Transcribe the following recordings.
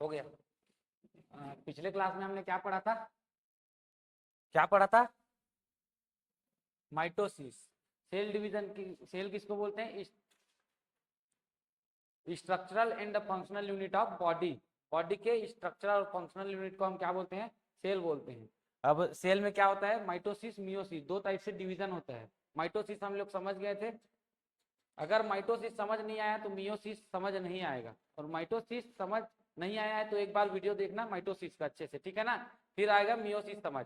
हो गया। पिछले क्लास में हमने क्या पढ़ा था? क्या पढ़ा था? माइटोसिस। सेल डिवीजन की, सेल किसको बोलते हैं? Structural and functional unit of body. Body के स्ट्रक्चरल और फंक्शनल यूनिट को हम क्या बोलते हैं? सेल बोलते हैं। अब सेल में क्या होता है? माइटोसिस, मियोसिस, दो टाइप से डिवीजन होता है। माइटोसिस हम लोग समझ गए थे। अगर माइटोसिस समझ नहीं आया तो मियोसिस समझ नहीं आएगा, और माइटोसिस समझ नहीं आया है तो एक बार वीडियो देखना माइटोसिस का अच्छे से, ठीक है ना? फिर आएगा मियोसिस समझ।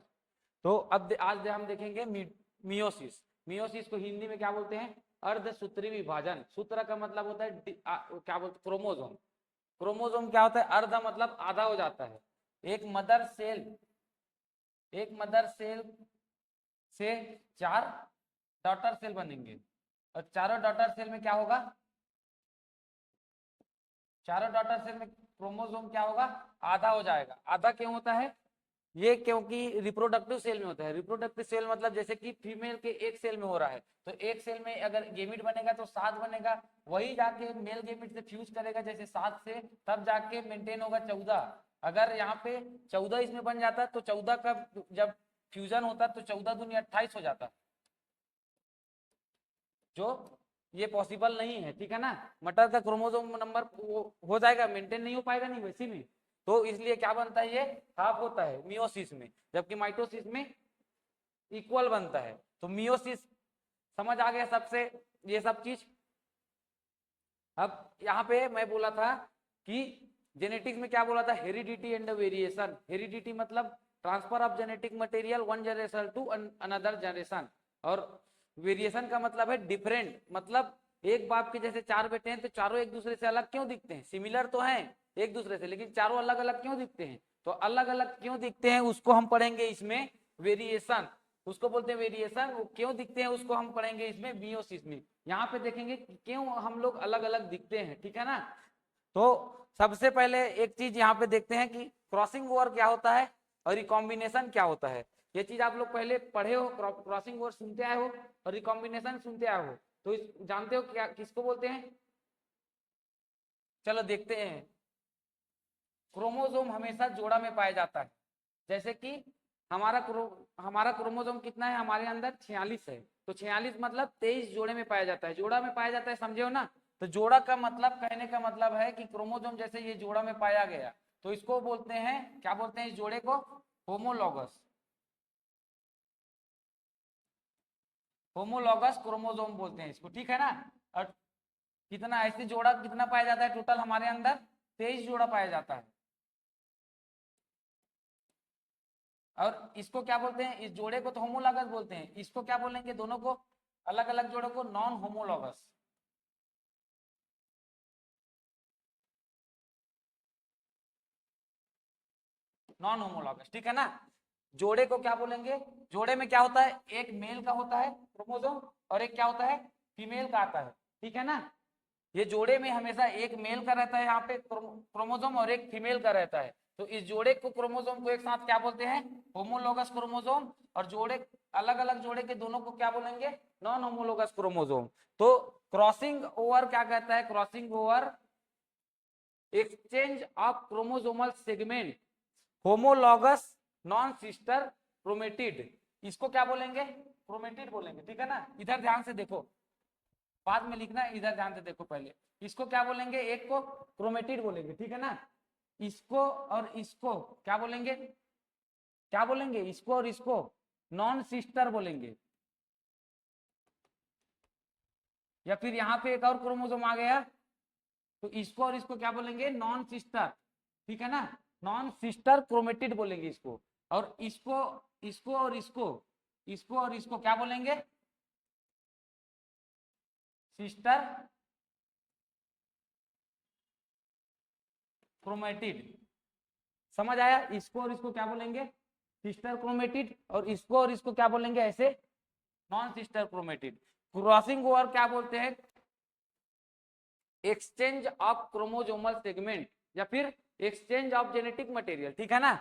तो अब आज हम देखेंगे मियोसिस। मियोसिस को हिंदी में क्या बोलते हैं? अर्धसूत्री विभाजन। सूत्र का मतलब होता है क्या बोलते? क्रोमोजोम। क्रोमोजोम क्या होता है? अर्ध मतलब आधा हो जाता है। एक मदर सेल, एक मदर सेल से 4 डॉटर सेल बनेंगे, और चारों डॉटर सेल में क्या होगा? चारों डॉटर सेल में क्रोमोसोम क्या होगा? आधा हो जाएगा। आधा क्यों होता है ये? क्योंकि रिप्रोडक्टिव सेल में होता है। रिप्रोडक्टिव सेल मतलब जैसे कि फीमेल के एक सेल में हो रहा है, तो एक सेल में अगर गेमिट बनेगा तो 7 बनेगा, वही जाके मेल गेमिट से फ्यूज करेगा जैसे 7 से, तब जाके मेंटेन होगा 14। अगर यहाँ पे 14 इसमें बन जाता तो 14 का जब फ्यूजन होता तो 14 दूनी 28 हो जाता, जो ये पॉसिबल नहीं है, ठीक है ना? मटर का क्रोमोसोम नंबर हो जाएगा, मेंटेन नहीं हो पाएगा नहीं वैसे में, तो इसलिए क्या बनता है? ये हाफ होता है मियोसिस में, जबकि माइटोसिस में इक्वल बनता है। तो मियोसिस समझ आ गया सबसे ये सब चीज। अब यहाँ पे मैं बोला था कि जेनेटिक्स में क्या बोला था? Heredity and variation. हेरिडिटी मतलब transfer of genetic material one generation to another generation, और वेरिएशन का मतलब है डिफरेंट, मतलब एक बाप के जैसे 4 बेटे हैं तो चारों एक दूसरे से अलग क्यों दिखते हैं? सिमिलर तो हैं एक दूसरे से, लेकिन चारों अलग अलग क्यों दिखते हैं? तो अलग अलग क्यों दिखते हैं उसको हम पढ़ेंगे इसमें वेरिएशन, उसको बोलते हैं वेरिएशन। वो क्यों दिखते हैं उसको हम पढ़ेंगे इसमें मियोसिस में। यहाँ पे देखेंगे क्यों हम लोग अलग अलग दिखते हैं, ठीक है ना? तो सबसे पहले एक चीज यहाँ पे देखते हैं कि क्रॉसिंग ओवर क्या होता है और रिकॉम्बिनेशन क्या होता है। ये चीज आप लोग पहले पढ़े हो, क्रॉसिंग ओवर सुनते आए हो और रिकॉम्बिनेशन सुनते आए हो, तो जानते हो क्या किसको बोलते हैं? चलो देखते हैं। क्रोमोसोम हमेशा जोड़ा में पाया जाता है, जैसे कि हमारा क्रोमोसोम कितना है? हमारे अंदर 46 है, तो 46 मतलब 23 जोड़े में पाया जाता है। जोड़ा में पाया जाता है, समझे हो ना? तो जोड़ा का मतलब, कहने का मतलब है कि क्रोमोसोम जैसे ये जोड़ा में पाया गया, तो इसको बोलते हैं, क्या बोलते हैं इस जोड़े को? होमोलॉगस। होमोलॉगस क्रोमोसोम बोलते हैं इसको, ठीक है ना? और कितना ऐसे जोड़ा कितना पाया जाता है? टोटल हमारे अंदर 23 जोड़ा पाया जाता है। और इसको क्या बोलते हैं? इस जोड़े को तो होमोलॉगस बोलते हैं, इसको क्या बोलेंगे? दोनों को अलग अलग जोड़े को नॉन होमोलॉगस। नॉन होमोलॉगस, ठीक है ना? जोड़े को क्या बोलेंगे? जोड़े में क्या होता है? एक मेल का होता है क्रोमोसोम और एक क्या होता है? फीमेल का आता है, ठीक है ना? ये जोड़े में हमेशा एक मेल का रहता है यहाँ पे क्रोमोसोम, और एक फीमेल का रहता है। तो इस जोड़े को क्रोमोसोम को एक साथ क्या बोलते हैं? Homologous chromosome. और जोड़े अलग अलग जोड़े के दोनों को क्या बोलेंगे? Non homologous chromosome. तो क्रॉसिंग ओवर क्या कहता है? Crossing over exchange of chromosomal segment, homologous non sister chromatid. इसको क्या बोलेंगे? क्रोमेटिड बोलेंगे, ठीक है ना? इधर ध्यान से देखो, बाद में लिखना, इधर ध्यान से देखो पहले। इसको क्या बोलेंगे? एक को क्रोमेटिड बोलेंगे, ठीक है ना? इसको और इसको क्या बोलेंगे? क्या बोलेंगे? इसको और इसको नॉन सिस्टर बोलेंगे। या फिर यहाँ पे एक और क्रोमोसोम आ गया, तो इसको और इसको क्या बोलेंगे? नॉन सिस्टर, ठीक है ना? नॉन सिस्टर क्रोमेटिड बोलेंगे इसको। और इसको, इसको और इसको, इसको और इसको क्या बोलेंगे? Sister chromatid. समझ आया? इसको और इसको क्या बोलेंगे? Sister chromatid. और इसको क्या बोलेंगे ऐसे? Non sister chromatid. Crossing over क्या बोलते हैं? एक्सचेंज ऑफ क्रोमोसोमल सेगमेंट, या फिर एक्सचेंज ऑफ जेनेटिक मटेरियल, ठीक है ना?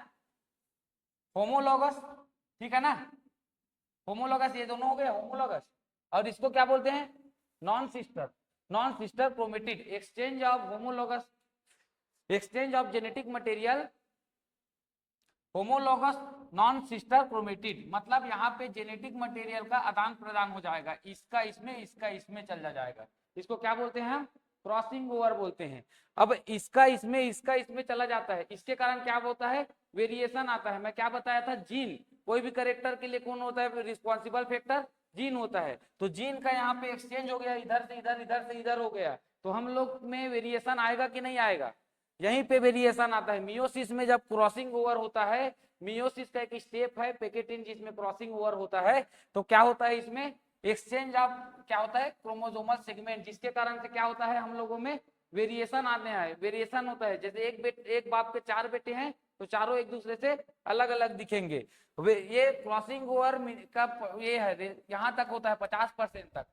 होमोलॉगस, ठीक है ना? होमोलॉगस, ये दोनों हो गए होमोलॉगस। और इसको क्या बोलते हैं? Non sister, non sister chromatid. Exchange of homologous, exchange of genetic material homologous non sister chromatid, मतलब यहाँ पे जेनेटिक मटेरियल का आदान प्रदान हो जाएगा, इसका इसमें चल जाएगा। इसको क्या बोलते हैं हम? क्रॉसिंग ओवर बोलते हैं। अब इसका इसमें चला जाता है, इसके कारण क्या होता है? वेरिएशन आता है। मैं क्या बताया था? जीन, कोई भी करेक्टर के लिए कौन होता है रिस्पॉन्सिबल फैक्टर? जीन होता है। तो जीन का यहाँ पे एक्सचेंज हो गया, इधर से इधर, इधर से इधर हो गया, तो हम लोग में वेरिएशन आएगा कि नहीं आएगा? यहीं पे वेरिएशन आता है। मियोसिस में जब क्रॉसिंग ओवर होता है, मियोसिस का एक स्टेप है पेकेटिन जिसमें क्रॉसिंग ओवर होता है, तो क्या होता है इसमें? एक्सचेंज ऑफ क्या होता है? क्रोमोसोमल सेगमेंट, जिसके कारण से क्या होता है? हम लोगों में वेरिएशन आने हैं, वेरिएशन होता है। जैसे एक बाप के 4 बेटे हैं तो चारों एक दूसरे से अलग अलग दिखेंगे। ये क्रॉसिंग ओवर का ये है, यहाँ तक होता है 50% तक।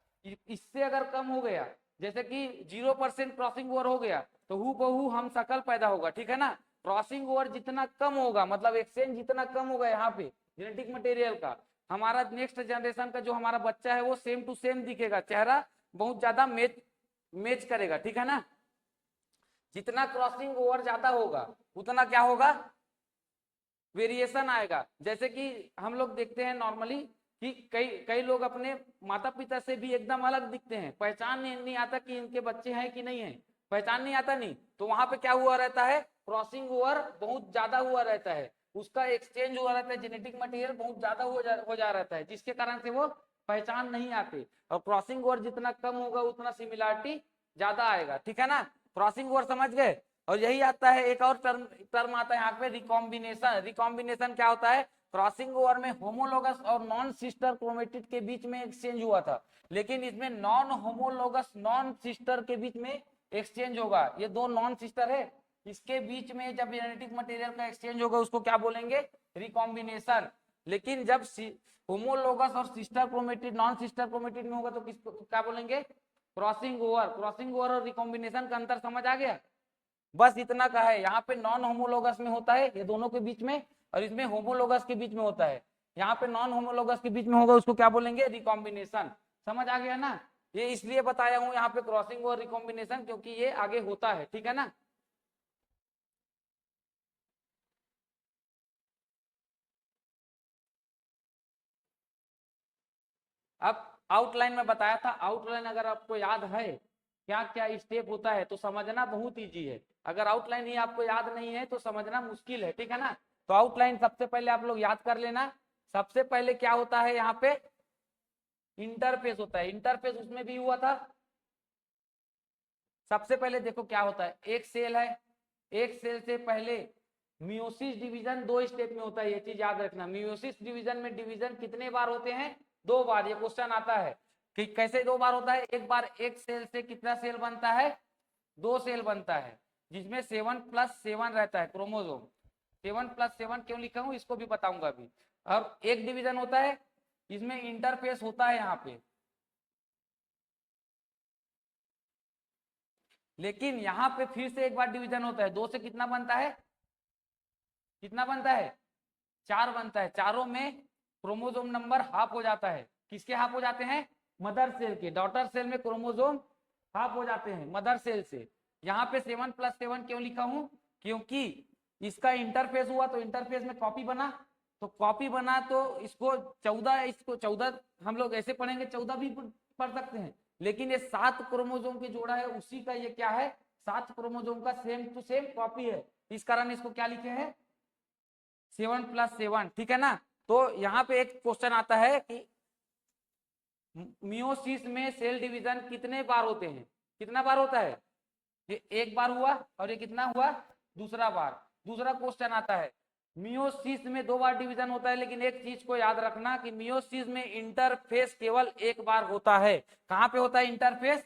इससे अगर कम हो गया, जैसे कि 0% क्रॉसिंग ओवर हो गया, तो हूबहू हम शकल पैदा होगा, ठीक है ना। क्रॉसिंग ओवर जितना कम होगा, मतलब एक्सचेंज जितना कम होगा यहाँ पे जेनेटिक मटेरियल का, हमारा नेक्स्ट जनरेशन का जो हमारा बच्चा है वो सेम टू सेम दिखेगा, चेहरा बहुत ज्यादा मैच करेगा, ठीक है ना। जितना क्रॉसिंग ओवर ज्यादा होगा उतना क्या होगा? वेरिएशन आएगा। जैसे कि हम लोग देखते हैं नॉर्मली कि कई लोग अपने माता पिता से भी एकदम अलग दिखते हैं, पहचान नहीं आता कि इनके बच्चे हैं कि नहीं है, पहचान नहीं आता नहीं, तो वहां पे क्या हुआ रहता है? क्रॉसिंग ओवर बहुत ज्यादा हुआ रहता है, उसका एक्सचेंज हुआ रहता है, जेनेटिक मटेरियल बहुत ज्यादा हो जा रहता है, जिसके कारण से वो पहचान नहीं आते। और क्रॉसिंग ओवर जितना कम होगा उतना सिमिलरिटी ज्यादा आएगा, ठीक है ना। क्रॉसिंग ओवर समझ गए। और यही आता है एक और टर्म आता है यहाँ पे, रिकॉम्बिनेशन। रिकॉम्बिनेशन क्या होता है? क्रॉसिंग ओवर में होमोलोगस और नॉन सिस्टर क्रोमेटिड के बीच में एक्सचेंज हुआ था, लेकिन इसमें नॉन होमोलोगस नॉन सिस्टर के बीच में एक्सचेंज होगा। ये दो नॉन सिस्टर है, इसके बीच में जब जेनेटिक मटेरियल का एक्सचेंज होगा उसको क्या बोलेंगे? रिकॉम्बिनेशन। लेकिन जब होमोलोगस और sister chromatid non sister chromatid में होगा तो किसको क्या बोलेंगे? Crossing over. क्रॉसिंग ओवर और रिकॉम्बिनेशन का अंतर समझ आ गया? बस इतना का है। यहाँ पे नॉन होमोलोगस में होता है ये दोनों के बीच में, और इसमें होमोलोगस के बीच में होता है। यहाँ पे नॉन होमोलोगस के बीच में होगा उसको क्या बोलेंगे? रिकॉम्बिनेशन। समझ आ गया ना। ये इसलिए बताया हूँ यहाँ पे क्रॉसिंग और रिकॉम्बिनेशन, क्योंकि ये आगे होता है, ठीक है ना। अब आउटलाइन में बताया था, आउटलाइन अगर आपको याद है क्या क्या स्टेप होता है तो समझना बहुत इजी है। अगर आउटलाइन ही आपको याद नहीं है तो समझना मुश्किल है, ठीक है ना। तो आउटलाइन सबसे पहले आप लोग याद कर लेना। सबसे पहले क्या होता है यहाँ पे? इंटरफेस होता है। इंटरफेस उसमें भी हुआ था। सबसे पहले देखो क्या होता है, एक सेल है, एक सेल से पहले मियोसिस डिवीजन 2 स्टेप में होता है, ये चीज याद रखना। मियोसिस डिवीजन में डिवीजन कितने बार होते हैं? 2 बार। ये क्वेश्चन आता है कि कैसे 2 बार होता है? एक बार एक सेल से कितना सेल बनता है? 2 सेल बनता है, जिसमें 7+7 रहता है क्रोमोसोम। 7+7 क्यों लिखा हूं इसको भी बताऊंगा अभी। और एक डिवीजन होता है, इसमें इंटरफेस होता है यहाँ पे, लेकिन यहाँ पे फिर से एक बार डिवीजन होता है। 2 से कितना बनता है? कितना बनता है? 4 बनता है। चारों में क्रोमोसोम नंबर हाफ हो जाता है। किसके हाफ हो जाते हैं? मदर सेल के। डॉटर सेल में क्रोमोसोम हाफ हो जाते हैं मदर सेल से। यहाँ पे 7+7 क्यों लिखा हूं? क्योंकि इसका इंटरफेस हुआ तो इंटरफेस में कॉपी बना, तो कॉपी बना तो इसको 14 हम लोग ऐसे पढ़ेंगे, 14 भी पढ़ सकते हैं, लेकिन ये 7 क्रोमोसोम की जोड़ा है, उसी का ये क्या है? 7 क्रोमोसोम का सेम टू सेम कॉपी है। इस कारण इसको क्या लिखे हैं? 7+7, ठीक है ना। तो यहाँ पे एक क्वेश्चन आता है कि मियोसिस में सेल डिवीजन कितने बार होते हैं? कितना बार होता है? ये एक बार हुआ, और ये कितना हुआ? दूसरा बार। दूसरा क्वेश्चन आता है, मियोसिस में 2 बार डिवीजन होता है, लेकिन एक चीज को याद रखना कि मियोसिस में इंटरफेस केवल एक बार होता है। कहाँ पे होता है इंटरफेस?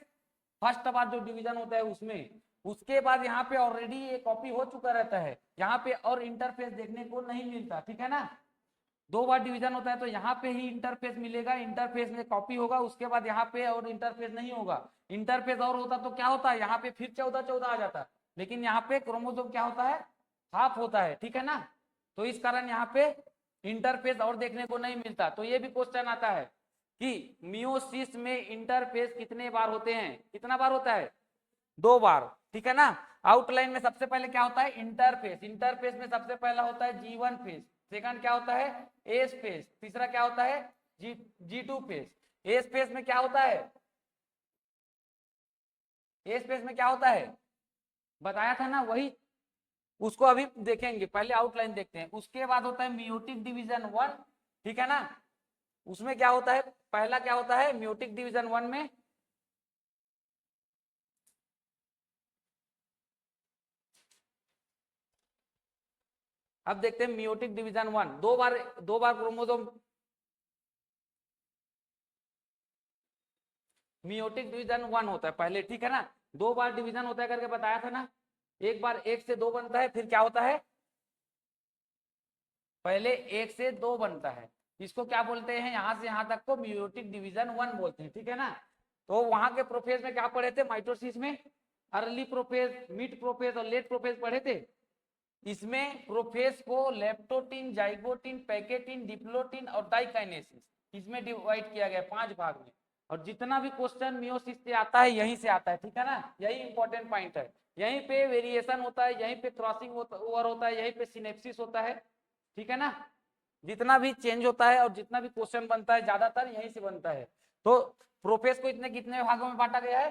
फर्स्ट बार जो डिवीजन होता है उसमें। उसके बाद यहाँ पे ऑलरेडी ये कॉपी हो चुका रहता है, यहाँ पे और इंटरफेस देखने को नहीं मिलता, ठीक है ना। 2 बार डिवीजन होता है तो यहाँ पे ही इंटरफेस मिलेगा, इंटरफेस में कॉपी होगा, उसके बाद यहाँ पे और इंटरफेस नहीं होगा। इंटरफेस और होता तो क्या होता है? यहाँ पे फिर 14 आ जाता, लेकिन यहाँ पे क्रोमोसोम क्या होता है? हाफ होता है, ठीक है ना। तो इस कारण यहाँ पे इंटरफेस और देखने को नहीं मिलता। तो ये भी क्वेश्चन आता है कि मियोसिस में इंटरफेस कितने बार होते हैं? कितना बार होता है? 2 बार, ठीक है ना। आउटलाइन में सबसे पहले क्या होता है, इंटरफेस। इंटरफेस में सबसे पहला होता है G1 फेज, सेकंड क्या होता है, एस फेज, तीसरा क्या होता है, G2 फेज। एस फेज में क्या होता है, एस फेज में क्या होता है, बताया था ना, वही उसको अभी देखेंगे, पहले आउटलाइन देखते हैं। उसके बाद होता है मियोटिक डिवीजन 1, ठीक है ना। उसमें क्या होता है, पहला क्या होता है मियोटिक डिवीजन 1 में, अब देखते हैं मियोटिक डिवीजन 1, दो बार क्रोमोसोम, मियोटिक डिवीजन 1 होता है पहले, ठीक है ना, 2 बार डिवीजन होता है करके बताया था ना। एक बार 1 से 2 बनता है, फिर क्या होता है, पहले 1 से 2 बनता है, इसको क्या बोलते हैं, यहां से यहां तक को मियोटिक डिवीजन 1 बोलते हैं, ठीक है ना। तो वहां के प्रोफेज में क्या पढ़े थे, माइटोसिस में अर्ली प्रोफेज, मिड प्रोफेज और लेट प्रोफेज पढ़े थे। इसमें प्रोफेज को लेप्टोटीन, जाइगोटीन, पैकेटीन, डिप्लोटीन और डाइकाइनेसिस, इसमें डिवाइड किया गया 5 भाग में। और जितना भी क्वेश्चन मियोसिस से आता है यहीं से आता है, ठीक है ना, यही इंपॉर्टेंट पॉइंट है। यहीं पे वेरिएशन होता है, यहीं पे क्रॉसिंग ओवर होता है, यहीं पे सिनेप्सिस होता है, ठीक है ना। जितना भी चेंज होता है और जितना भी क्वेश्चन बनता है ज्यादातर यहीं से बनता है। तो प्रोफेज को इतने कितने भागों में बांटा गया है,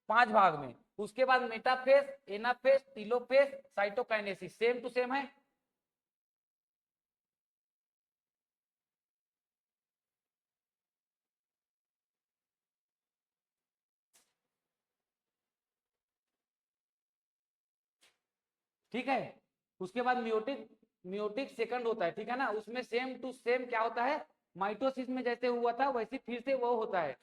5 भाग में। उसके बाद metaphase, anaphase, telophase, cytokinesis, same to same है। ठीक है। उसके बाद मियोटिक, मियोटिक सेकंड होता है, ठीक है ना, उसमें सेम टू सेम क्या होता है, माइटोसिस में जैसे हुआ था वैसे फिर से वो होता है।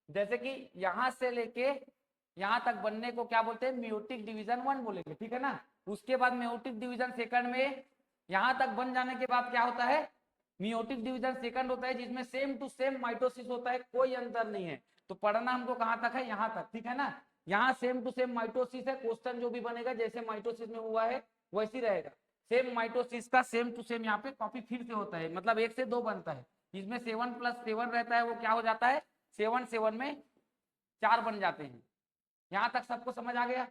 जैसे कि यहां से लेके यहां तक बनने को क्या बोलते हैं, मियोटिक डिवीजन 1 बोलेंगे, ठीक है ना। उसके बाद मियोटिक डिवीजन सेकंड में यहां तक बन जाने के बाद क्या होता है, मियोटिक डिवीजन सेकंड होता है, जिसमें सेम टू सेम माइटोसिस होता है, कोई अंतर नहीं है। तो पढ़ना हमको कहां तक है, यहां तक, ठीक है ना। यहाँ सेम टू सेम माइटोसिस है, क्वेश्चन जो भी बनेगा जैसे माइटोसिस में हुआ है वैसी रहेगा। सेम माइटोसिस का सेम टू सेम यहाँ पे कॉपी फिर से होता है, मतलब 1 से 2 बनता है। जिसमें 7+7 रहता है वो क्या हो जाता है, 7 में 4 बन जाते हैं। यहां तक सबको समझ आ गया।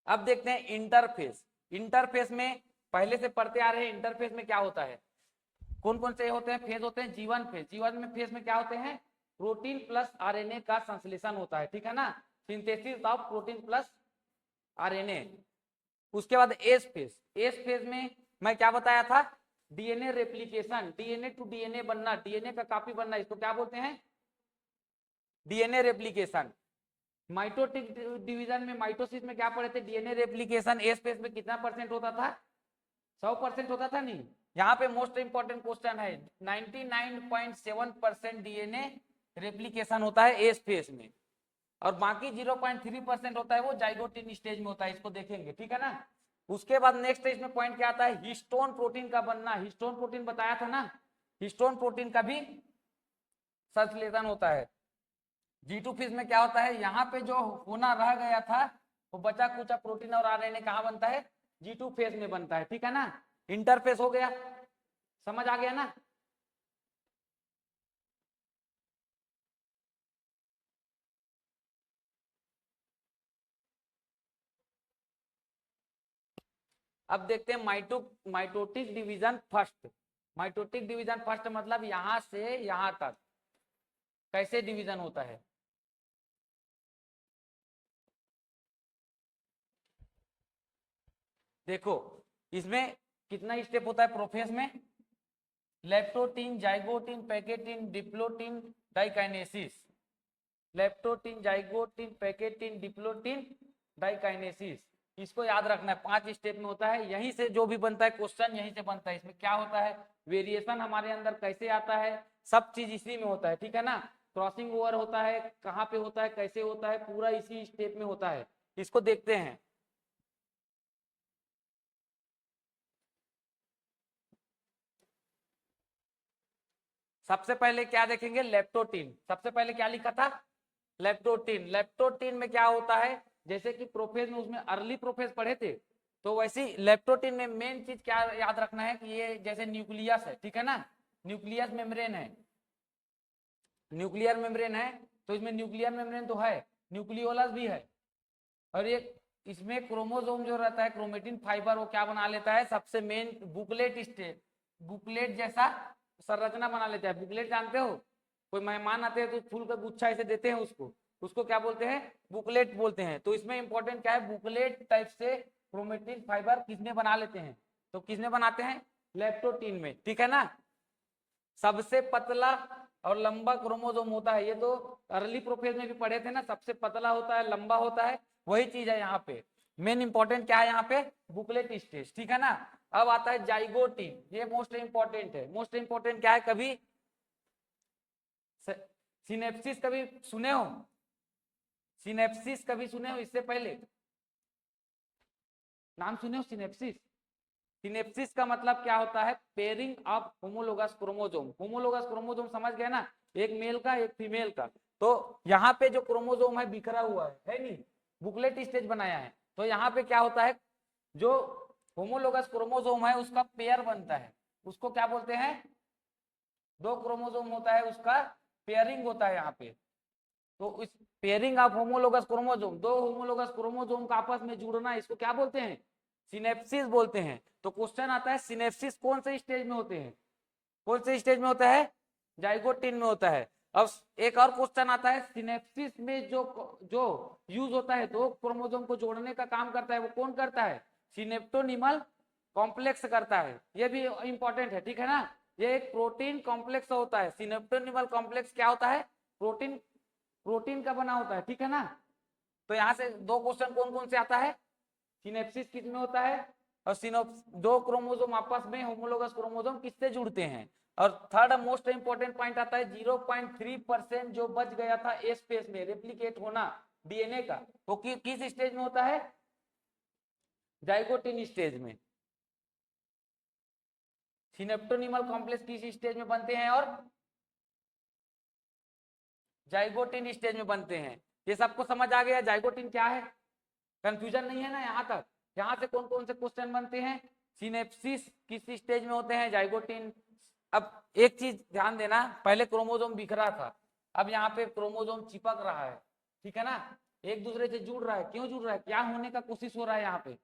अब देखते हैं इंटरफेस। इंटरफेस में पहले से पढ़ते आ रहे हैं, इंटरफेस में क्या होता है, कौन कौन से होते हैं फेज, होते हैं G1 फेज। G1 में फेज में क्या होते हैं, प्रोटीन प्लस आरएनए का संश्लेषण होता है, ठीक है ना, synthesis of protein plus RNA. उसके बाद एस फेज, एस फेज में मैं क्या बताया था, DNA replication, DNA to DNA बनना, डीएनए का कॉपी बनना, इसको क्या बोलते हैं, डीएनए रेप्लिकेशन। माइटोटिक डिवीजन में माइटोसिस में क्या पढ़े थे, डीएनए रेप्लिकेशन। एस फेज में कितना परसेंट होता था, 100% होता था नहीं। यहाँ पे मोस्ट इंपॉर्टेंट क्वेश्चन है, 99.7% डीएनए रेप्लिकेशन होता है एस फेज में, और बाकी 0.3% होता है वो जाइगोटिन स्टेज में होता है, इसको देखेंगे, ठीक है ना। उसके बाद नेक्स्ट स्टेज में पॉइंट क्या आता है, हिस्टोन प्रोटीन का बनना। हिस्टोन प्रोटीन बताया था ना, हिस्टोन प्रोटीन का भी संश्लेषण होता है। G2 फेज में क्या होता है, यहाँ पे जो होना रह गया था वो बचा कुचा प्रोटीन और आरएनए कहाँ बनता है, G2 फेज में बनता है, ठीक है ना। इंटरफेस हो गया, समझ आ गया ना। अब देखते हैं mitotic division first. Mitotic division first मतलब यहां से यहां तक कैसे डिवीजन होता है। देखो इसमें कितना स्टेप होता है प्रोफेज में, leptotene, zygotene, pachytene, diplotene, diakinesis. Leptotene, zygotene, pachytene, diplotene, diakinesis, इसको याद रखना है। 5 स्टेप में होता है, यहीं से जो भी बनता है क्वेश्चन यहीं से बनता है। इसमें क्या होता है, वेरिएशन हमारे अंदर कैसे आता है, सब चीज इसी में होता है, ठीक है ना। क्रॉसिंग ओवर होता है, कहाँ पे होता है, कैसे होता है, पूरा इसी स्टेप में होता है। इसको देखते हैं। सबसे पहले क्या देखेंगे, लेप्टोटीन। सबसे पहले क्या लिखा था, लेप्टोटीन। लेप्टोटीन में क्या होता है, जैसे कि प्रोफेज में उसमें अर्ली प्रोफेज पढ़े थे, तो वैसे लेप्टोटीन में मेन चीज क्या याद रखना है कि ये जैसे न्यूक्लियस है, ठीक है ना, न्यूक्लियस मेम्ब्रेन है, न्यूक्लियर मेम्ब्रेन है, तो इसमें न्यूक्लियर मेम्ब्रेन तो है, न्यूक्लियोलस भी है, और ये इसमें क्रोमोसोम जो रहता है क्रोमेटिन फाइबर वो क्या बना लेता है, सबसे मेन बुकलेट स्टेज, बुकलेट जैसा संरचना बना लेता है। बुकलेट जानते हो, कोई मेहमान आते हैं तो फूल का गुच्छा ऐसे देते हैं उसको, उसको क्या बोलते हैं, बुकलेट बोलते हैं। तो इसमें इंपॉर्टेंट क्या है, बुकलेट टाइप से क्रोमेटिन फाइबर किसने बना लेते हैं, तो किसने बनाते हैं, लेप्टोटीन में, ठीक है ना। सबसे पतला और लंबा क्रोमोसोम होता है, ये तो अर्ली प्रोफेज में भी पढ़े थे ना, सबसे पतला होता है, लंबा होता है, वही चीज है यहाँ पे। मेन इंपॉर्टेंट क्या है यहाँ पे, बुकलेट स्टेज, ठीक है ना। अब आता है जाइगोटीन, ये मोस्ट इंपॉर्टेंट है। मोस्ट इंपॉर्टेंट क्या है, कभी सिनेप्सिस कभी सुने हो, सिनेप्सिस कभी सुने हो, इससे पहले नाम सुने हो सिनेप्सिस। सिनेप्सिस का मतलब क्या होता है, pairing of homologous chromosome. Homologous chromosome समझ गए ना, एक मेल का एक फीमेल का। तो यहाँ पे जो क्रोमोसोम है बिखरा हुआ है नहीं, बुकलेट स्टेज बनाया है। तो यहाँ पे क्या होता है, जो होमोलोगस क्रोमोसोम है उसका पेयर बनता है, उसको क्या बोलते हैं, दो क्रोमोसोम होता है उसका पेयरिंग होता है यहाँ पे। तो इस पेयरिंग ऑफ होमोलोगस क्रोमोसोम, दो होमोलोगस क्रोमोसोम का आपस में जुड़ना, इसको क्या बोलते हैं, सिनेप्सिस बोलते हैं। तो क्वेश्चन आता है सिनेप्सिस कौन से स्टेज में होते हैं, कौन से स्टेज में होता है, जाइगोटिन में होता है। अब एक और क्वेश्चन आता है, सिनेप्सिस में जो जो यूज होता है दो क्रोमोसोम को जोड़ने का काम करता है, वो कौन करता है, सिनेप्टोनिमल कॉम्प्लेक्स करता है। ये भी इंपॉर्टेंट है, ठीक है ना। ये एक प्रोटीन कॉम्प्लेक्स होता है, सिनेप्टोनिमल कॉम्प्लेक्स क्या होता है, प्रोटीन, प्रोटीन का बना होता है, ठीक है ना। तो यहाँ से दो क्वेश्चन कौन कौन से आता है, सिनेप्सिस किस में होता है, और सिनोप्स दो क्रोमोसोम आपस में होमोलोगस क्रोमोसोम किससे जुड़ते हैं। और थर्ड मोस्ट इंपोर्टेंट पॉइंट आता है 0.3% जो बच गया था ए स्पेस में रेप्लिकेट होना डीएनए का, वो किस स्टेज में होता है, जाइगोटिन स्टेज में। सिनेप्टोनिमल कॉम्प्लेक्स किस स्टेज में बनते हैं, और जाइगोटिन स्टेज में बनते हैं। ये सबको समझ आ गया जाइगोटिन क्या है, कंफ्यूजन नहीं है ना यहाँ तक। यहाँ से कौन कौन से क्वेश्चन बनते हैं, सिनेप्सिस किस स्टेज में होते हैं, जाइगोटिन। अब एक चीज ध्यान देना, पहले क्रोमोसोम बिखरा था, अब यहाँ पे क्रोमोसोम चिपक रहा है, ठीक है ना, एक दूसरे से जुड़ रहा है। क्यों जुड़ रहा है, क्या होने का कोशिश हो रहा है यहाँ पे,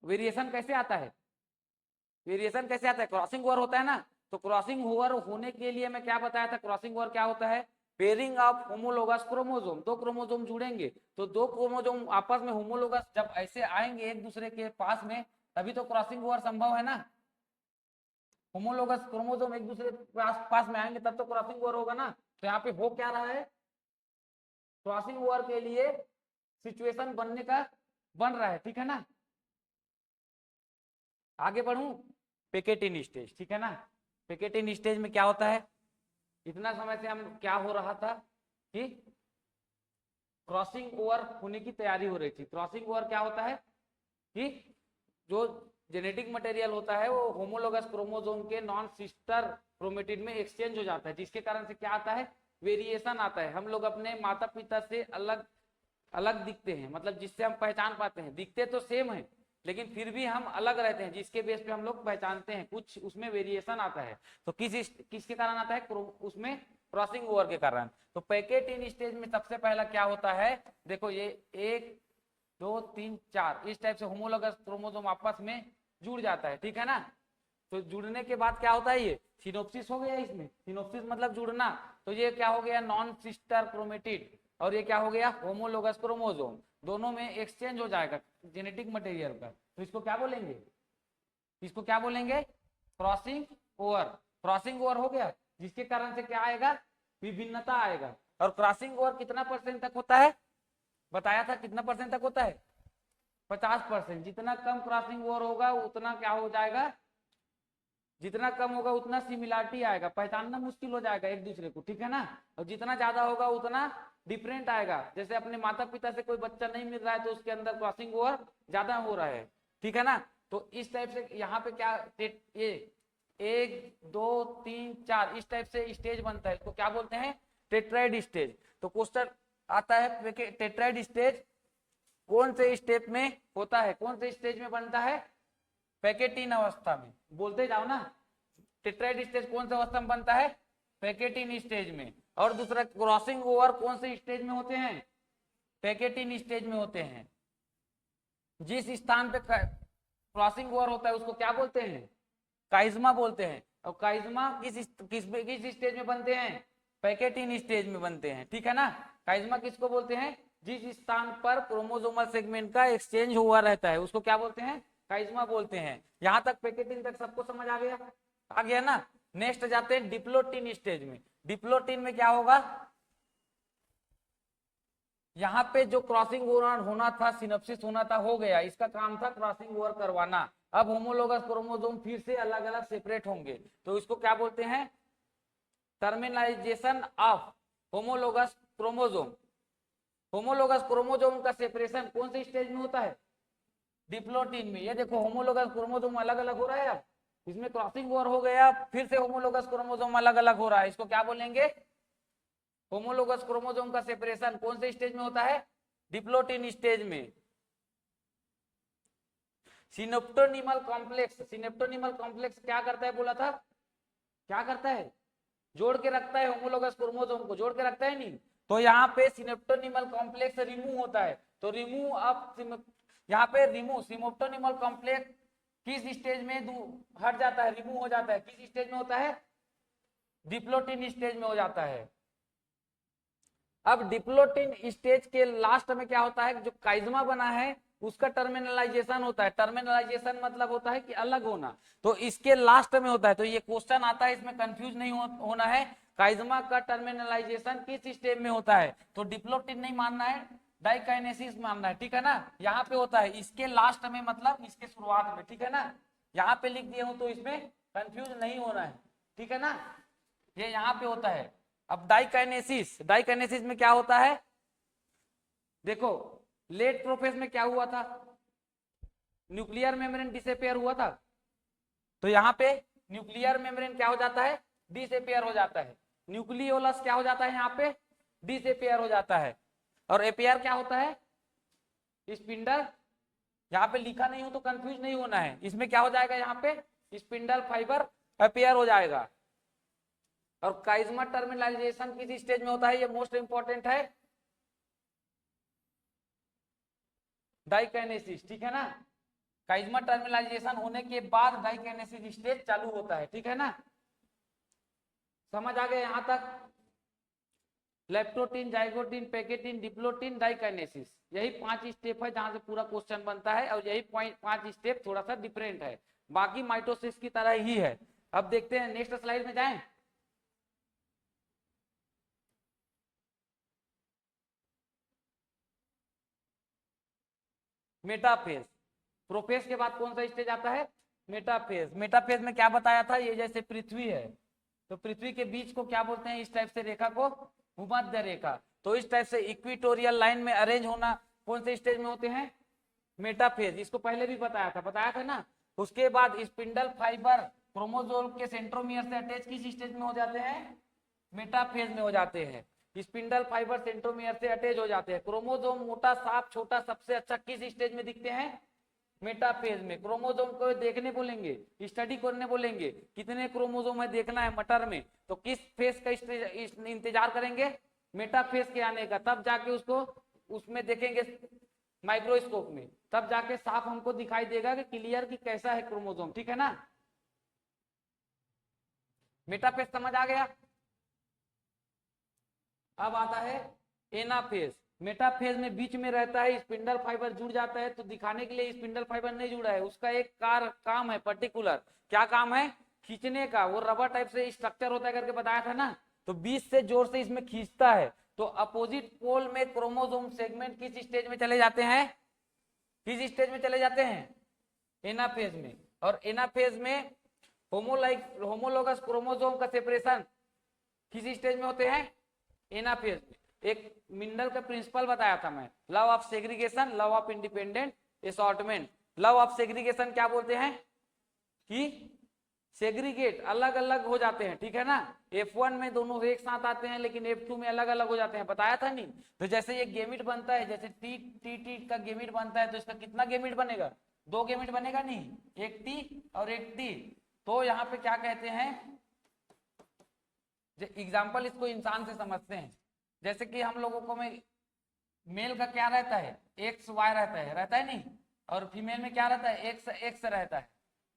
वेरिएशन कैसे आता है, वेरिएशन कैसे आता है, क्रॉसिंग ओवर होता है ना। तो क्रॉसिंग ओवर होने के लिए मैं क्या बताया था, क्रॉसिंग ओवर क्या होता है, पेयरिंग ऑफ होमोलोगस क्रोमोसोम, दो क्रोमोसोम जुड़ेंगे, तो दो क्रोमोसोम आपस में होमोलोगस जब ऐसे आएंगे एक दूसरे के पास में, तभी तो क्रॉसिंग ओवर संभव है ना। होमोलोगस क्रोमोसोम एक दूसरे के पास में आएंगे तब तो क्रॉसिंग ओवर होगा ना। तो यहाँ पे हो क्या रहा है, क्रॉसिंग ओवर के लिए सिचुएशन बनने का बन रहा है, ठीक है ना। आगे बढ़ू, पेकेटिन स्टेज, ठीक है ना। पेकेटिन स्टेज में क्या होता है, इतना समय से हम क्या हो रहा था कि क्रॉसिंग ओवर होने की तैयारी हो रही थी। क्रॉसिंग ओवर क्या होता है कि जो जेनेटिक मटेरियल होता है वो होमोलोगस क्रोमोसोम के नॉन सिस्टर क्रोमेटिन में एक्सचेंज हो जाता है, जिसके कारण से क्या आता है, वेरिएशन आता है। हम लोग अपने माता पिता से अलग अलग दिखते हैं, मतलब जिससे हम पहचान पाते हैं, दिखते तो सेम है लेकिन फिर भी हम अलग रहते हैं, जिसके बेस पे हम लोग पहचानते हैं, कुछ उसमें वेरिएशन आता है। तो किसके कारण आता है, उसमें क्रॉसिंग ओवर के कारण। तो पैकेटिन स्टेज में सबसे पहला क्या होता है, देखो ये 1 2 3 4 इस टाइप से होमोलोगस क्रोमोसोम आपस में जुड़ जाता है, ठीक है ना। तो जुड़ने के बाद क्या होता है, ये सिनोप्सिस हो गया, इसमें सिनोप्सिस मतलब जुड़ना। तो ये क्या हो गया, नॉन सिस्टर क्रोमेटिड, और ये क्या हो गया, होमोलोगस क्रोमोसोम, दोनों में एक्सचेंज हो जाएगा जेनेटिक मटेरियल का। तो इसको क्या बोलेंगे, इसको क्या बोलेंगे, क्रॉसिंग ओवर। क्रॉसिंग ओवर हो गया, जिसके कारण से क्या आएगा, विभिन्नता आएगा। और क्रॉसिंग ओवर कितना परसेंट तक होता है, बताया था कितना परसेंट तक होता है, 50%। जितना कम क्रॉसिंग ओवर होगा उतना क्या हो जाएगा, जितना कम होगा उतना सिमिलरिटी आएगा, पहचानना मुश्किल हो जाएगा एक दूसरे को, ठीक है ना। और जितना ज्यादा होगा उतना डिफरेंट आएगा। जैसे अपने माता पिता से कोई बच्चा नहीं मिल रहा है तो उसके अंदर क्रॉसिंग ओवर ज्यादा हो रहा है, ठीक है ना। तो इस टाइप से यहाँ पे क्या, ये 1 2 3 4 इस टाइप से स्टेज बनता है, इसको क्या बोलते हैं, टेट्राइड स्टेज। तो क्वेश्चन आता है टेट्राइड स्टेज कौन से स्टेप में होता है, कौन से स्टेज में बनता है, पैकेटिन अवस्था में। बोलते जाओ ना, टेट्राइड स्टेज कौन सी अवस्था में बनता है, पैकेटिन स्टेज में, और दूसरा क्रॉसिंग ओवर कौन से स्टेज में होते हैं, पैकेटिन स्टेज में होते हैं। जिस स्थान पे क्रॉसिंग ओवर होता है उसको क्या बोलते हैं, काइज्मा बोलते हैं। और काइज्मा किस स्टेज में बनते हैं, पैकेटिन स्टेज में बनते हैं, ठीक है ना। काइज्मा किसको बोलते हैं, जिस स्थान पर क्रोमोसोमल सेगमेंट का एक्सचेंज हुआ रहता है उसको क्या बोलते हैं, काइज्मा बोलते हैं। यहां तक पैकेटिन तक सबको समझ आ गया ना। नेक्स्ट जाते हैं डिप्लोटिन स्टेज में। डिप्लोटिन में क्या होगा, यहाँ पे जो क्रॉसिंग ओवर होना था, सिनप्सिस होना था, हो गया, इसका काम था क्रॉसिंग ओवर करवाना। अब होमोलोगस क्रोमोसोम फिर से अलग अलग सेपरेट होंगे, तो इसको क्या बोलते हैं, terminalisation of homologous chromosome. Homologous chromosome का सेपरेशन कौन से स्टेज में होता है, डिप्लोटिन में। ये देखो होमोलोगस क्रोमोसोम अलग अलग हो रहा है, अब इसमें क्रॉसिंग ओवर हो गया, फिर से होमोलोगस क्रोमोसोम अलग अलग हो रहा है, इसको क्या बोलेंगे, होमोलोगस क्रोमोसोम का सेपरेशन कौन से स्टेज में होता है, डिप्लोटिन स्टेज में। सिनेप्टोनिमल कॉम्प्लेक्स, सिनेप्टोनिमल कॉम्प्लेक्स क्या करता है बोला था, क्या करता है, जोड़ के रखता है, होमोलोगस क्रोमोसोम को जोड़ के रखता है नहीं। तो यहाँ पे सिनेप्टोनिमल कॉम्प्लेक्स रिमूव होता है, तो रिमूव अब यहाँ पे रिमूव सिनेप्टोनिमल कॉम्प्लेक्स किस स्टेज में हट जाता है, रिमूव हो जाता है, किस स्टेज में होता है, डिप्लोटिन स्टेज में हो जाता है। अब डिप्लोटिन स्टेज के लास्ट में क्या होता है, जो काइज्मा बना है उसका टर्मिनलाइजेशन होता है। टर्मिनलाइजेशन मतलब होता है कि अलग होना, तो इसके लास्ट में होता है। तो ये क्वेश्चन आता है, इसमें कंफ्यूज नहीं होना है, काइज्मा का टर्मिनलाइजेशन किस स्टेज में होता है, तो डिप्लोटिन नहीं मानना है, डाइकाइनेसिस मानना है, ठीक है ना। यहाँ पे होता है इसके लास्ट में, मतलब इसके शुरुआत में, ठीक है ना। यहाँ पे लिख दिया हूं तो इसमें कंफ्यूज नहीं होना है, ठीक है ना, ये यहाँ पे होता है। अब डाइकाइनेसिस, डाइकाइनेसिस में क्या होता है, देखो लेट प्रोफेज में क्या हुआ था, न्यूक्लियर मेम्ब्रेन डिसअपियर हुआ था, तो यहाँ पे न्यूक्लियर मेम्ब्रेन क्या हो जाता है, डिसअपियर हो जाता है। न्यूक्लियोलस क्या हो जाता है, यहाँ पे डिसअपियर हो जाता है। और एपियर क्या होता है, स्पिंडल, यहाँ पे लिखा नहीं हो तो कंफ्यूज नहीं होना है, इसमें क्या हो जाएगा, यहाँ पे स्पिंडल फाइबर अपियर हो जाएगा। और काइज्मा टर्मिनलाइजेशन किस स्टेज में होता है, ये मोस्ट इंपॉर्टेंट है, डाइकाइनेसिस, ठीक है ना। काइज्मा टर्मिनलाइजेशन होने के बाद डाइकाइनेसिस स्टेज चालू होता है, ठीक है ना। समझ आ गया यहां तक, leptotene, zygotene, pachytene, diplotene, diakinesis, यही 5 स्टेप है जहां से पूरा क्वेश्चन बनता है, और यही 5 स्टेप थोड़ा सा डिफरेंट है, बाकी माइटोसिस की तरह ही है। अब देखते हैं नेक्स्ट स्लाइड में जाएं। मेटाफेज, प्रोफेज के बाद कौन सा स्टेज आता है, मेटाफेज। मेटाफेज में क्या बताया था, ये जैसे पृथ्वी है, तो पृथ्वी के बीच को क्या बोलते हैं, इस टाइप से रेखा को भूमध्य रेखा, तो इस टाइप से इक्विटोरियल लाइन में अरेंज होना कौन से स्टेज में होते हैं, मेटाफेज। इसको पहले भी बताया था ना। उसके बाद स्पिंडल फाइबर क्रोमोसोम के सेंट्रोमियर से अटैच किस स्टेज में हो जाते हैं, मेटाफेज में हो जाते हैं। स्पिंडल फाइबर सेंट्रोमियर से अटैच हो जाते हैं। क्रोमोसोम मोटा, साफ, छोटा, सबसे अच्छा किस स्टेज में दिखते हैं, मेटाफेज में। क्रोमोसोम को देखने बोलेंगे, स्टडी करने बोलेंगे, कितने क्रोमोसोम है देखना है मटर में, तो किस फेज का इंतजार करेंगे, मेटाफेज के आने का, तब जाके उसको उसमें देखेंगे माइक्रोस्कोप में, तब जाके साफ हमको दिखाई देगा कि क्लियर कि कैसा है क्रोमोसोम, ठीक है ना। मेटाफेज समझ आ गया। अब आता है एनाफेज। मेटाफेज में बीच में रहता है, स्पिंडल फाइबर जुड़ जाता है, तो दिखाने के लिए स्पिंडल फाइबर नहीं जुड़ा है, उसका एक काम है पर्टिकुलर, क्या काम है, खींचने का। वो रबर टाइप से स्ट्रक्चर होता है करके बताया था ना, तो बीच से जोर से इसमें खींचता है। तो अपोजिट पोल में क्रोमोसोम सेगमेंट किस स्टेज में चले जाते हैं, किस स्टेज में चले जाते हैं, एनाफेज में। और एनाफेज में होमोलोगस क्रोमोसोम का सेपरेशन किस स्टेज में होते हैं, एनाफेज में। एक मिंडल का प्रिंसिपल बताया था मैं, love of segregation, love of independent assortment. Love of segregation क्या बोलते हैं कि सेग्रीगेट अलग अलग हो जाते हैं, ठीक है ना। F1 में दोनों एक साथ आते हैं, लेकिन F2 में अलग अलग हो जाते हैं, बताया था नहीं। तो जैसे ये गेमिट बनता है, जैसे टी का गेमिट बनता है, तो इसका कितना गेमिट बनेगा, 2 गेमिट बनेगा नहीं, एक टी और एक टी। तो यहाँ पे क्या कहते हैं, एग्जाम्पल इसको इंसान से समझते हैं। जैसे कि हम लोगों को में मेल का क्या रहता है, एक्स वाई रहता है नहीं, और फीमेल में क्या रहता है, एक्स एक्स रहता है।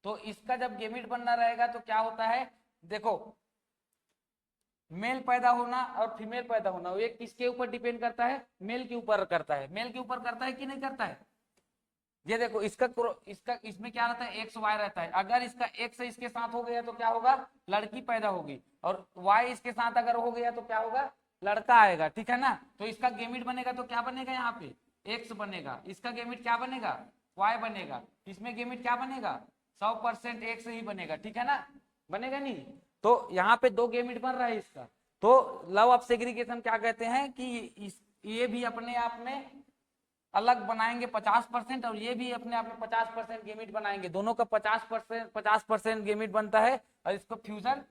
तो इसका जब गेमिट बनना रहेगा तो क्या होता है, देखो मेल पैदा होना और फीमेल पैदा होना वो एक किसके ऊपर डिपेंड करता है, मेल के ऊपर करता है। मेल के ऊपर करता है कि नहीं करता है। ये देखो इसका इसमें क्या रहता है, एक्स वाई रहता है। अगर इसका एक्स इसके साथ हो गया तो क्या होगा, लड़की पैदा होगी, और वाई इसके साथ अगर हो गया तो क्या होगा, लड़का आएगा, ठीक है ना। तो इसका गेमिट बनेगा तो क्या बनेगा, यहाँ पे एक्स बनेगा, इसका गेमिट क्या बनेगा, वाई बनेगा। इसमें गेमिट क्या बनेगा, 100% एक्स ही बनेगा, ठीक है ना, बनेगा नहीं। तो यहाँ पे दो गेमिट बन रहा है इसका। तो लव ऑफ सेग्रीगेशन क्या कहते हैं कि ये भी अपने आप में अलग बनाएंगे 50%, और ये भी अपने आप में 50% गेमिट बनाएंगे। दोनों का 50% गेमिट बनता है, और इसको फ्यूजन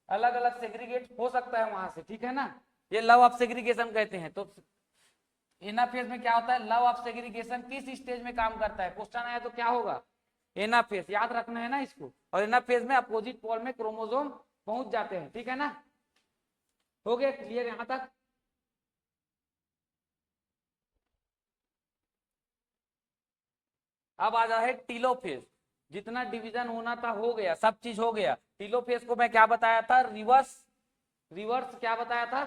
अलग अलग सेग्रीगेट हो सकता है वहां से, ठीक है ना। ये लव ऑफ सेग्रीगेशन कहते हैं। तो एनाफेज में क्या होता है, लव ऑफ सेग्रीगेशन किस स्टेज में काम करता है, क्वेश्चन आया तो क्या होगा, एनाफेज, याद रखना है ना इसको। और एनाफेज में अपोजिट पोल में क्रोमोसोम पहुंच जाते हैं, ठीक है ना। हो गया क्लियर यहां तक। अब आ जाए टीलोफेज। जितना डिवीजन होना था हो गया, सब चीज हो गया। टीलोफेज को मैं क्या बताया था, रिवर्स रिवर्स क्या बताया था,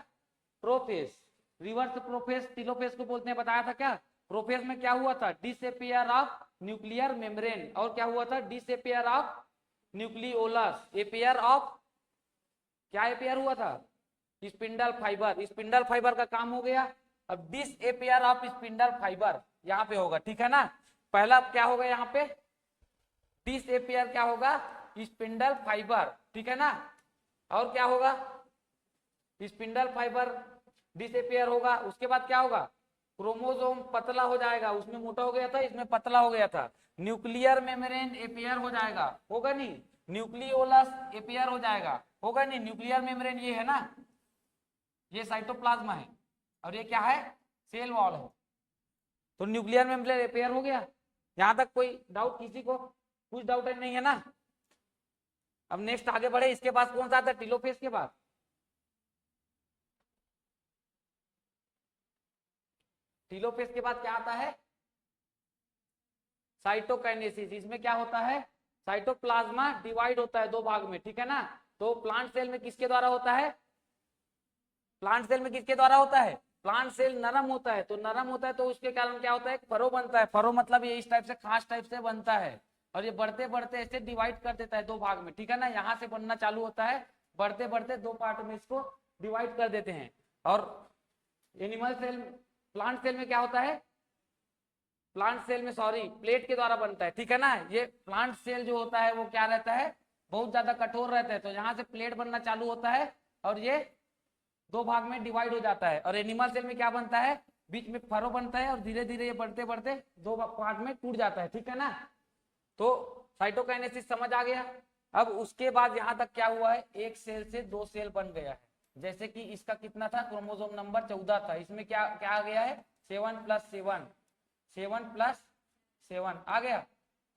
प्रोफेज। रिवर्स प्रोफेज टीलोफेज को बोलते हैं, बताया था क्या। प्रोफेज में क्या हुआ था, डिसअपियर ऑफ न्यूक्लियर मेम्ब्रेन, और क्या हुआ था, disappear of nucleolus, appear of, क्या एपियर हुआ था, स्पिंडल फाइबर। स्पिंडल फाइबर का काम हो गया। अब डिसअपियर ऑफ स्पिंडल फाइबर यहाँ पे होगा, ठीक है ना। पहला क्या होगा यहाँ पे, डिसअपियर क्या होगा, स्पिंडल फाइबर, ठीक है ना। और क्या होगा, स्पिंडल फाइबर डिसअपियर होगा। उसके बाद क्या होगा, क्रोमोसोम पतला हो जाएगा, उसमें मोटा हो गया था, इसमें पतला हो गया था। न्यूक्लियर मेम्ब्रेन एपियर हो जाएगा, होगा नहीं। न्यूक्लियोलस एपियर हो जाएगा, होगा नहीं। न्यूक्लियर मेम्ब्रेन ये है ना, ये साइटोप्लाज्मा है, और ये क्या है, सेल वॉल है। तो न्यूक्लियर मेम्ब्रेन एपियर हो गया। यहां तक कोई डाउट किसी को, कुछ डाउट नहीं है ना। अब नेक्स्ट आगे बढ़े, इसके पास कौन सा आता है, टीलोफेज के बाद। टीलोफेज के बाद क्या आता है, साइटोकाइनेसिस। इसमें क्या होता है, साइटोप्लाज्मा डिवाइड होता है दो भाग में, ठीक है ना। तो प्लांट सेल में किसके द्वारा होता है, प्लांट सेल में किसके द्वारा होता है, प्लांट सेल नरम होता है। तो नरम होता है तो उसके कारण क्या होता है, फरो बनता है। फरो मतलब ये इस टाइप से खास टाइप से बनता है, और ये बढ़ते बढ़ते ऐसे डिवाइड कर देता है दो भाग में, ठीक है ना। यहाँ से बनना चालू होता है, बढ़ते बढ़ते दो पार्ट में इसको डिवाइड कर देते हैं। और एनिमल सेल, प्लांट सेल में क्या होता है, प्लांट सेल में सॉरी प्लेट के द्वारा बनता है, ठीक है ना। ये प्लांट सेल जो होता है वो क्या रहता है, बहुत ज्यादा कठोर रहता है। तो यहाँ से प्लेट बनना चालू होता है, और ये दो भाग में डिवाइड हो जाता है। और एनिमल सेल में क्या बनता है, बीच में फरो बनता है, और धीरे धीरे ये बढ़ते बढ़ते दो पार्ट में टूट जाता है, ठीक है ना। तो साइटोकाइनेसिस समझ आ गया। अब उसके बाद यहाँ तक क्या हुआ है, एक सेल से दो सेल बन गया है। जैसे कि इसका कितना था, क्रोमोसोम नंबर 14 था, इसमें क्या क्या आ गया है, 7+7, 7+7 आ गया।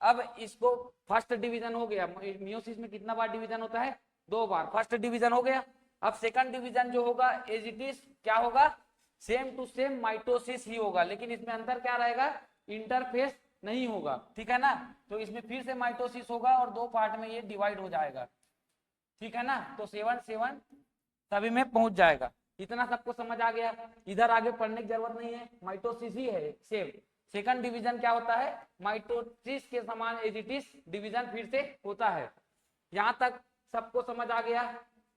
अब इसको फर्स्ट डिवीजन हो गया। मियोसिस में कितना बार डिवीजन होता है, 2 बार। फर्स्ट डिवीजन हो गया। अब सेकंड डिवीजन जो होगा एज इट इज क्या होगा, सेम टू सेम माइटोसिस ही होगा, लेकिन इसमें अंतर क्या रहेगा, इंटरफेस नहीं होगा, ठीक है ना। तो इसमें फिर से माइटोसिस होगा, और दो पार्ट में ये डिवाइड हो जाएगा, ठीक है ना। तो 7 सभी में पहुंच जाएगा। इतना सबको समझ आ गया, इधर आगे पढ़ने की जरूरत नहीं है, माइटोसिस ही है सेम। सेकंड डिवीजन क्या होता है, माइटोसिस के समान एज इट इज डिवीजन फिर से होता है। यहां तक सबको समझ आ गया,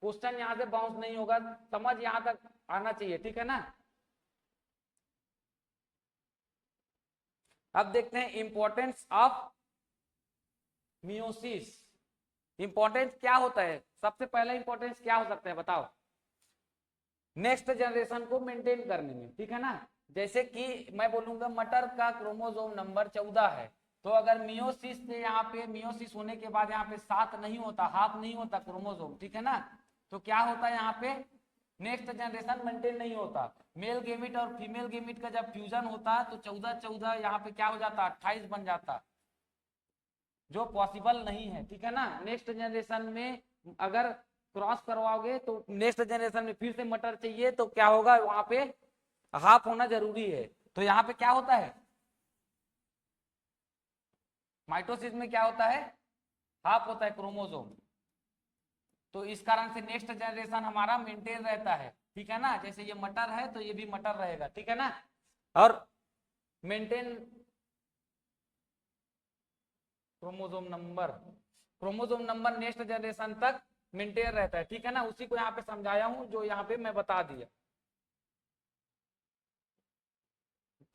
क्वेश्चन यहां से बाउंस नहीं होगा, समझ यहां तक आना चाहिए, ठीक है ना। अब देखते हैं इंपॉर्टेंस ऑफ मियोसिस। इंपॉर्टेंस क्या होता है, सबसे पहला इंपॉर्टेंस क्या हो सकता है बताओ, नेक्स्ट जनरेशन को मेंटेन करने में, ठीक है ना। जैसे कि मैं बोलूंगा मटर का क्रोमोसोम नंबर 14 है, तो अगर मियोसिस से यहाँ पे मियोसिस होने के बाद यहाँ पे 7 नहीं होता, हाफ नहीं होता क्रोमोसोम, ठीक है ना। तो क्या होता है यहाँ पे, नेक्स्ट जनरेशन मेंटेन नहीं होता। मेल गेमिट और फीमेल गेमिट का जब फ्यूजन होता तो 14 यहाँ पे क्या हो जाता, 28 बन जाता, जो पॉसिबल नहीं है, ठीक है ना। नेक्स्ट जनरेशन में अगर क्रॉस करवाओगे तो नेक्स्ट जनरेशन में फिर से मटर चाहिए तो क्या होगा, वहां पे हाफ होना जरूरी है। तो यहाँ पे क्या होता है, माइटोसिस में क्या होता है, हाफ होता है क्रोमोसोम। तो इस कारण से नेक्स्ट जनरेशन हमारा मेंटेन रहता है, ठीक है ना। जैसे ये मटर है तो ये भी मटर रहेगा, ठीक है ना। और maintain chromosome number next generation तक मेंटेन रहता है, ठीक है ना। उसी को यहाँ पे समझाया हूं जो यहाँ पे मैं बता दिया।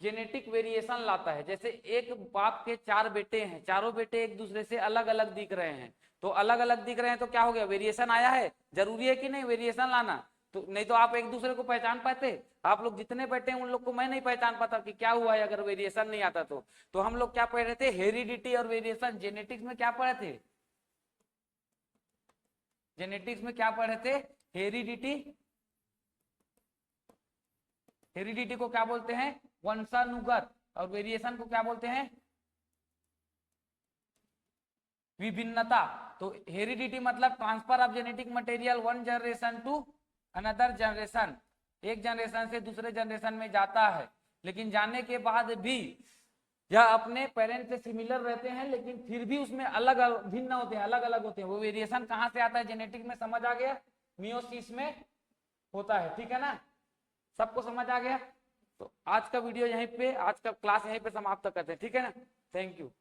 जेनेटिक वेरिएशन लाता है, जैसे एक बाप के 4 बेटे हैं, चारों बेटे एक दूसरे से अलग अलग दिख रहे हैं, तो अलग अलग दिख रहे हैं तो क्या हो गया, वेरिएशन आया है। जरूरी है कि नहीं वेरिएशन लाना, तो नहीं तो आप एक दूसरे को पहचान पाते। आप लोग जितने बैठे हैं उन लोग को मैं नहीं पहचान पाता कि क्या हुआ है अगर वेरिएशन नहीं आता तो हम लोग क्या पढ़ रहे थे, हेरिडिटी और वेरिएशन। जेनेटिक्स में क्या पढ़े थे, जेनेटिक्स में क्या पढ़े थे, हेरिडिटी। हेरिडिटी को क्या बोलते हैं, वंशानुगत, और वेरिएशन को क्या बोलते हैं, विभिन्नता। तो हेरिडिटी मतलब transfer of genetic material one generation to another generation, एक जनरेशन से दूसरे जनरेशन में जाता है, लेकिन जाने के बाद भी यह अपने पेरेंट से सिमिलर रहते हैं, लेकिन फिर भी उसमें अलग भिन्न होते हैं, अलग अलग होते हैं। वो वेरिएशन कहाँ से आता है, जेनेटिक में समझ आ गया, मियोसिस में होता है, ठीक है ना। सबको समझ आ गया। तो आज का वीडियो यहीं पे, आज का क्लास यहीं पे समाप्त करते हैं, ठीक है ना। Thank you.